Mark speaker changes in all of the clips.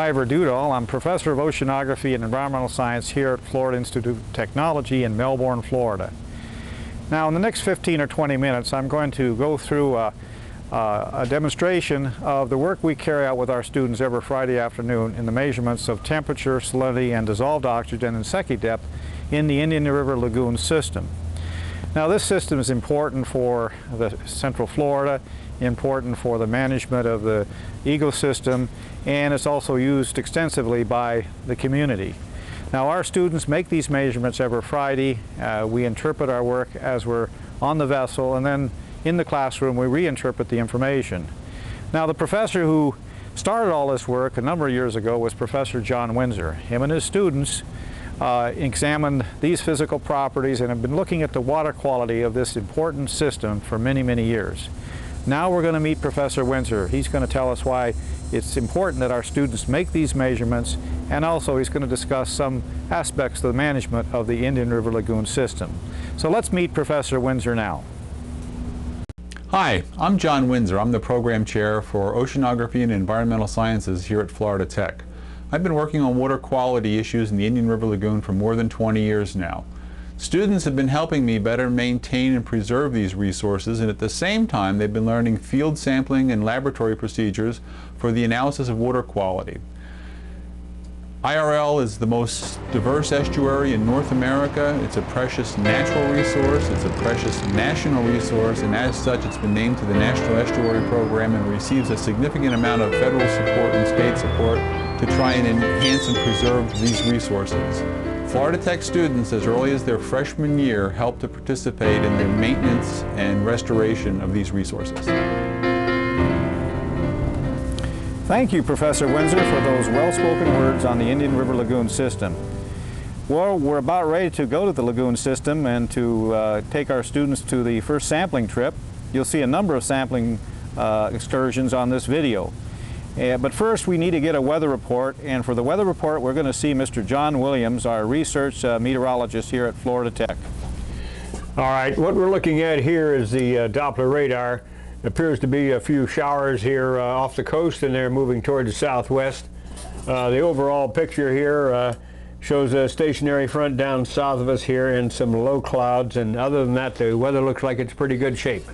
Speaker 1: Iver Duedall. I'm Professor of Oceanography and Environmental Science here at Florida Institute of Technology in Melbourne, Florida. Now in the next 15 or 20 minutes I'm going to go through a demonstration of the work we carry out with our students every Friday afternoon in the measurements of temperature, salinity, and dissolved oxygen and Secchi depth in the Indian River Lagoon system. Now this system is important for the Central Florida, important for the management of the ecosystem, and it's also used extensively by the community. Now our students make these measurements every Friday. We interpret our work as we're on the vessel, and then in the classroom we reinterpret the information. Now the professor who started all this work a number of years ago was Professor John Windsor. Him and his students examined these physical properties and have been looking at the water quality of this important system for many, many years. Now we're going to meet Professor Windsor. He's going to tell us why it's important that our students make these measurements, and also he's going to discuss some aspects of the management of the Indian River Lagoon system. So let's meet Professor Windsor now.
Speaker 2: Hi, I'm John Windsor. I'm the Program Chair for Oceanography and Environmental Sciences here at Florida Tech. I've been working on water quality issues in the Indian River Lagoon for more than 20 years now. Students have been helping me better maintain and preserve these resources, and at the same time they've been learning field sampling and laboratory procedures for the analysis of water quality. IRL is the most diverse estuary in North America. It's a precious natural resource, it's a precious national resource, and as such it's been named to the National Estuary Program and receives a significant amount of federal support and state support to try and enhance and preserve these resources. Florida Tech students, as early as their freshman year, help to participate in the maintenance and restoration of these resources.
Speaker 1: Thank you, Professor Windsor, for those well-spoken words on the Indian River Lagoon system. Well, we're about ready to go to the lagoon system and to take our students to the first sampling trip. You'll see a number of sampling excursions on this video. But first we need to get a weather report, and for the weather report we're going to see Mr. John Williams, our research meteorologist here at Florida Tech.
Speaker 3: All right, what we're looking at here is the Doppler radar. It appears to be a few showers here off the coast, and they're moving toward the southwest. The overall picture here shows a stationary front down south of us here and some low clouds, and other than that the weather looks like it's pretty good shape.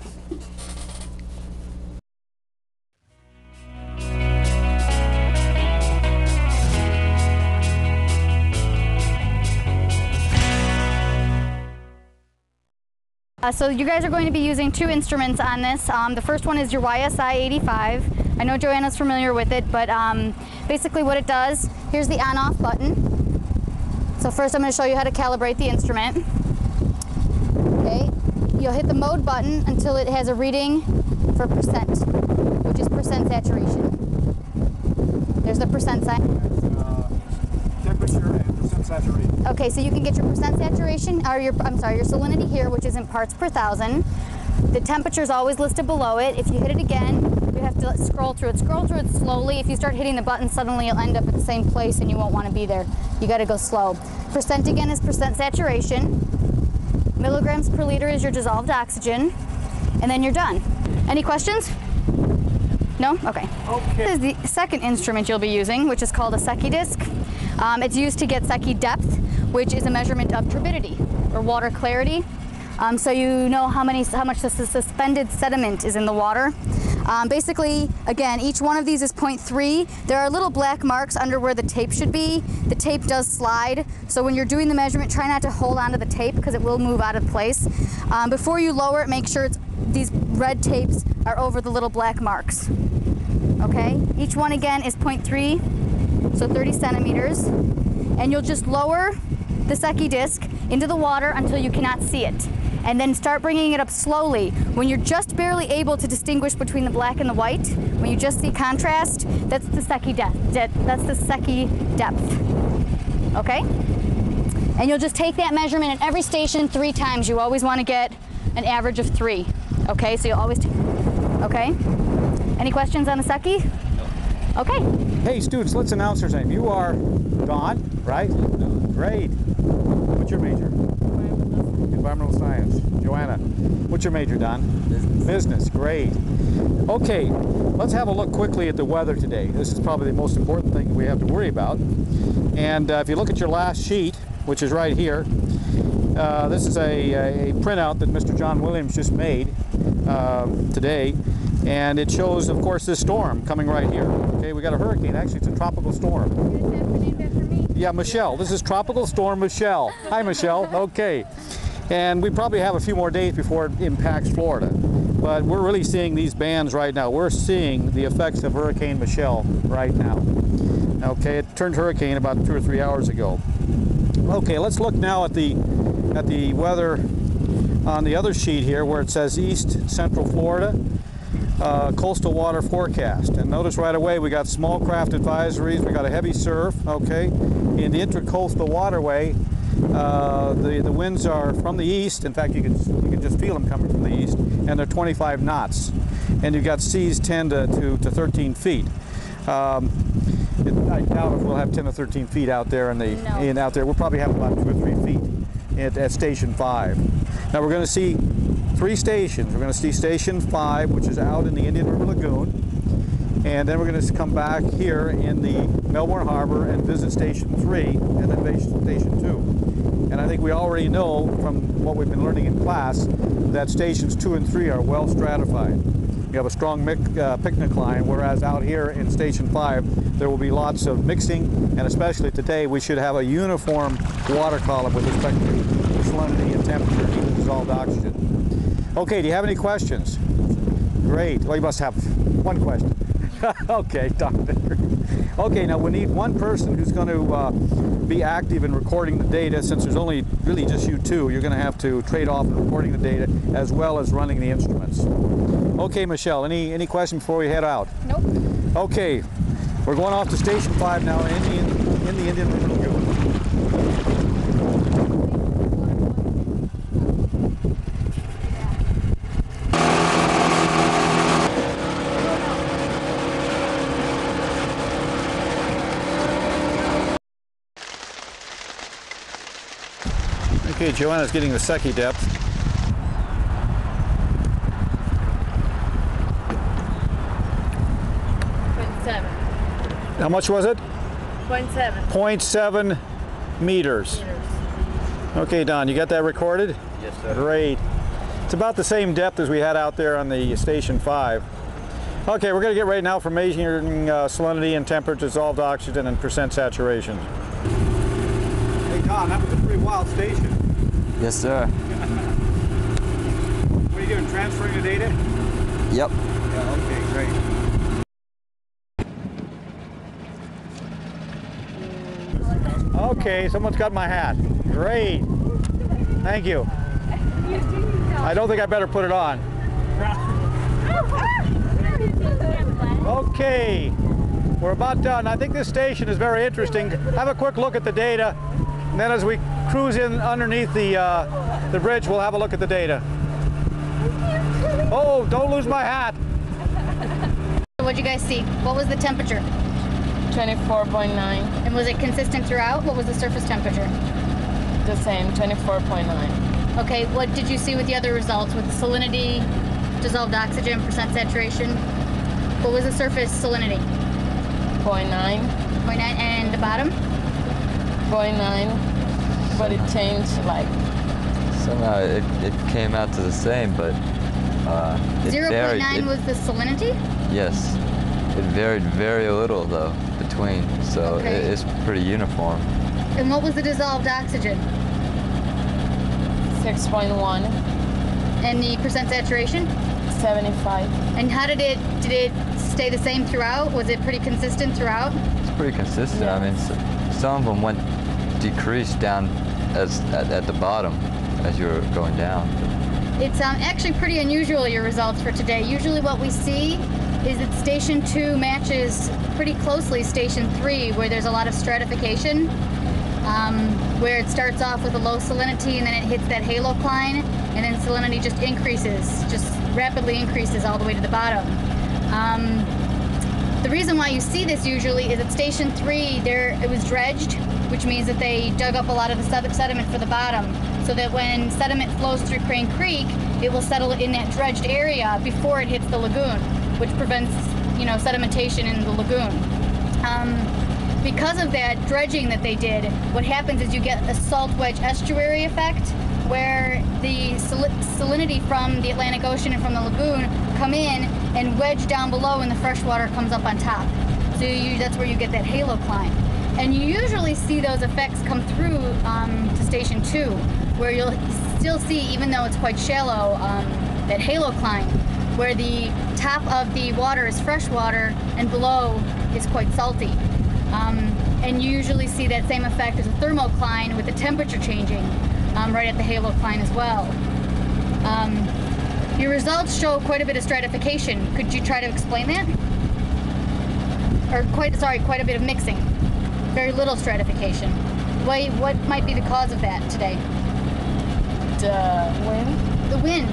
Speaker 4: So you guys are going to be using two instruments on this. The first one is your YSI 85. I know Joanna's familiar with it, but basically what it does, here's the on-off button. So first I'm going to show you how to calibrate the instrument. Okay, you'll hit the mode button until it has a reading for percent, which is percent saturation. There's the percent sign.
Speaker 1: Temperature and percent saturation.
Speaker 4: Okay, so you can get your percent saturation, or your salinity here, which is in parts per thousand. The temperature is always listed below it. If you hit it again, you have to scroll through it. Scroll through it slowly. If you start hitting the button, suddenly you'll end up at the same place and you won't want to be there. You got to go slow. Percent again is percent saturation. Milligrams per liter is your dissolved oxygen, and then you're done. Any questions? No? Okay. This is the second instrument you'll be using, which is called a Secchi disc. It's used to get Secchi depth, which is a measurement of turbidity, or water clarity. So you know how much the suspended sediment is in the water. Basically, again, each one of these is 0.3. There are little black marks under where the tape should be. The tape does slide, so when you're doing the measurement, try not to hold onto the tape because it will move out of place. Before you lower it, make sure these red tapes are over the little black marks. Okay? Each one again is 0.3, so 30 centimeters. And you'll just lower the Secchi disc into the water until you cannot see it. And then start bringing it up slowly. When you're just barely able to distinguish between the black and the white, when you just see contrast, that's the Secchi depth. That's the Secchi depth. Okay? And you'll just take that measurement at every station 3 times. You always want to get an average of 3. Okay? So you'll always okay? Any questions on the Secchi? Okay.
Speaker 1: Hey students, let's announce our name. You are Don, right? Great. What's your major? environmental science. Joanna, what's your major, Don?
Speaker 5: Business.
Speaker 1: Business, great. Okay, let's have a look quickly at the weather today. This is probably the most important thing we have to worry about. And if you look at your last sheet, which is right here, this is a printout that Mr. John Williams just made today. And it shows, of course, this storm coming right here. Okay, we got a hurricane. Actually, it's a tropical storm. Yeah, Michelle. This is Tropical Storm Michelle. Hi, Michelle. Okay. And we probably have a few more days before it impacts Florida. But we're really seeing these bands right now. We're seeing the effects of Hurricane Michelle right now. Okay, it turned hurricane about 2 or 3 hours ago. Okay, let's look now at the weather on the other sheet here where it says East Central Florida. Coastal water forecast, and notice right away we got small craft advisories, we got a heavy surf. Okay, in the intercoastal waterway, the winds are from the east. In fact, you can just feel them coming from the east, and they're 25 knots, and you've got seas 10 to 13 feet. I doubt if we'll have 10 to 13 feet out there out there. We'll probably have about 2 or 3 feet at Station 5. Now we're going to see 3 stations. We're going to see Station 5, which is out in the Indian River Lagoon, and then we're going to come back here in the Melbourne Harbor and visit Station 3, and then Station 2. And I think we already know from what we've been learning in class that Stations 2 and 3 are well stratified. You have a strong picnic line, whereas out here in Station 5 there will be lots of mixing, and especially today we should have a uniform water column with respect to salinity and temperature and dissolved oxygen. Okay, do you have any questions? Great. Well, you must have one question. Okay, Doctor. Okay, now we need one person who's going to be active in recording the data. Since there's only really just you two, you're going to have to trade off in recording the data as well as running the instruments. Okay, Michelle, any question before we head out?
Speaker 4: Nope.
Speaker 1: Okay, we're going off to Station 5 now in the Indian River Lagoon. Okay, Joanna's getting the Secchi depth.
Speaker 6: 0.7.
Speaker 1: How much was it?
Speaker 6: 0.7.
Speaker 1: 0.7 meters. Okay, Don, you got that recorded?
Speaker 5: Yes, sir.
Speaker 1: Great. It's about the same depth as we had out there on the Station 5. Okay, we're going to get ready now for measuring salinity and temperature, dissolved oxygen, and percent saturation. Hey, Don, that was a pretty wild station.
Speaker 5: Yes, sir.
Speaker 1: What are you doing, transferring the data?
Speaker 5: Yep.
Speaker 1: Yeah, okay, great. Okay, someone's got my hat. Great. Thank you. I don't think I better put it on. Okay, we're about done. I think this station is very interesting. Have a quick look at the data, and then as we cruise in underneath the bridge, we'll have a look at the data. Oh, don't lose my hat.
Speaker 4: What'd you guys see? What was the temperature?
Speaker 6: 24.9.
Speaker 4: And was it consistent throughout? What was the surface temperature?
Speaker 6: The same, 24.9.
Speaker 4: Okay, what did you see with the other results with salinity, dissolved oxygen, percent saturation? What was the surface salinity?
Speaker 6: 0.9.
Speaker 4: 0.9, and the bottom?
Speaker 6: 0.9. But it changed like.
Speaker 5: Somehow it came out to the same, but it
Speaker 4: 0.9
Speaker 5: varied.
Speaker 4: was the salinity?
Speaker 5: Yes. It varied very little though between, so
Speaker 4: Okay.
Speaker 5: it's pretty uniform.
Speaker 4: And what was the dissolved oxygen?
Speaker 6: 6.1.
Speaker 4: And the percent saturation?
Speaker 6: 75.
Speaker 4: And how did it stay the same throughout? Was it pretty consistent throughout?
Speaker 5: It's pretty consistent.
Speaker 6: Yeah.
Speaker 5: I mean, some of them went decreased down at the bottom as you were going down.
Speaker 4: It's actually pretty unusual, your results for today. Usually what we see is that Station 2 matches pretty closely Station 3, where there's a lot of stratification, where it starts off with a low salinity and then it hits that halocline, and then salinity just increases, just rapidly increases all the way to the bottom. The reason why you see this usually is at Station 3, it was dredged, which means that they dug up a lot of the sediment for the bottom, so that when sediment flows through Crane Creek, it will settle in that dredged area before it hits the lagoon, which prevents, you know, sedimentation in the lagoon. Because of that dredging that they did, what happens is you get a salt wedge estuary effect, where the salinity from the Atlantic Ocean and from the lagoon come in and wedge down below, and the fresh water comes up on top. So that's where you get that halocline. And you usually see those effects come through to Station 2, where you'll still see, even though it's quite shallow, that halocline, where the top of the water is fresh water and below is quite salty. And you usually see that same effect as a thermocline with the temperature changing right at the halocline as well. Your results show quite a bit of stratification. Could you try to explain that? Or quite a bit of mixing. Very little stratification. What might be the cause of that today?
Speaker 6: The wind.
Speaker 4: The wind.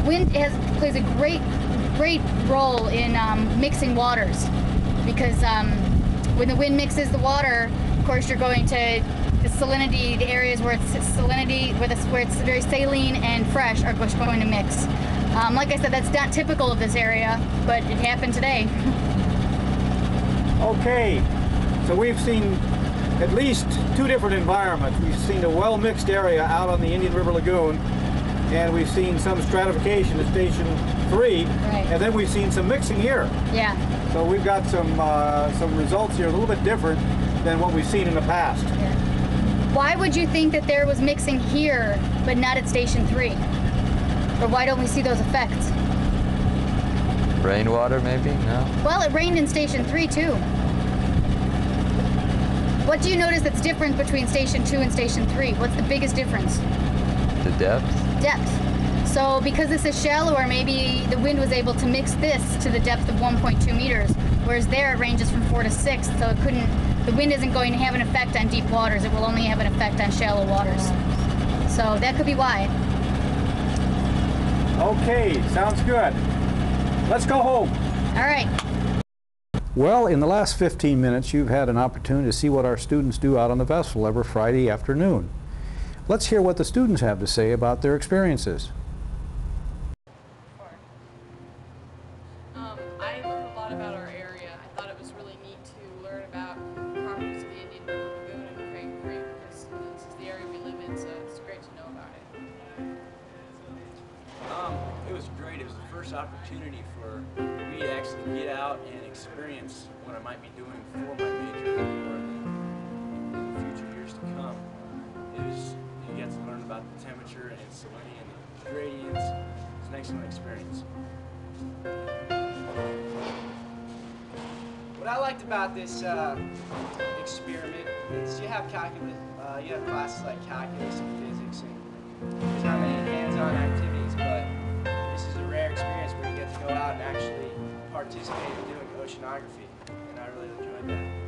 Speaker 4: Wind plays a great role in mixing waters, because when the wind mixes the water, of course you're going to the salinity, the areas where it's salinity, where it's very saline and fresh are going to mix. Like I said, that's not typical of this area, but it happened today.
Speaker 1: Okay, so we've seen at least two different environments. We've seen a well-mixed area out on the Indian River Lagoon, and we've seen some stratification at Station 3,
Speaker 4: Right.
Speaker 1: and then we've seen some mixing here.
Speaker 4: Yeah.
Speaker 1: So we've got some results here a little bit different than what we've seen in the past.
Speaker 4: Yeah. Why would you think that there was mixing here, but not at Station 3? Or why don't we see those effects?
Speaker 5: Rainwater, maybe? No?
Speaker 4: Well, it rained in Station 3 too. What do you notice that's different between Station 2 and Station 3? What's the biggest difference?
Speaker 5: The depth?
Speaker 4: Depth. So because this is shallower, maybe the wind was able to mix this to the depth of 1.2 meters, whereas there it ranges from 4 to 6, so it couldn't, the wind isn't going to have an effect on deep waters, it will only have an effect on shallow waters. So that could be why.
Speaker 1: Okay, sounds good. Let's go home.
Speaker 4: All right.
Speaker 1: Well, in the last 15 minutes, you've had an opportunity to see what our students do out on the vessel every Friday afternoon. Let's hear what the students have to say about their experiences.
Speaker 7: I learned a lot about our area. I thought it was really neat to learn about properties of the Indian River Lagoon and Crane Creek, because this is the area we live in, so it's great to know about it.
Speaker 8: It was great. It was the first opportunity for me to actually get out and experience what I might be doing for my major or in the future years to come. You get to learn about the temperature and salinity and the gradients. It's an excellent experience.
Speaker 9: What I liked about this experiment is you have calculus, you have classes like calculus and physics, and there's not many hands-on activities, but this is a rare experience where you get to go out and actually participate in doing oceanography, and I really enjoyed that.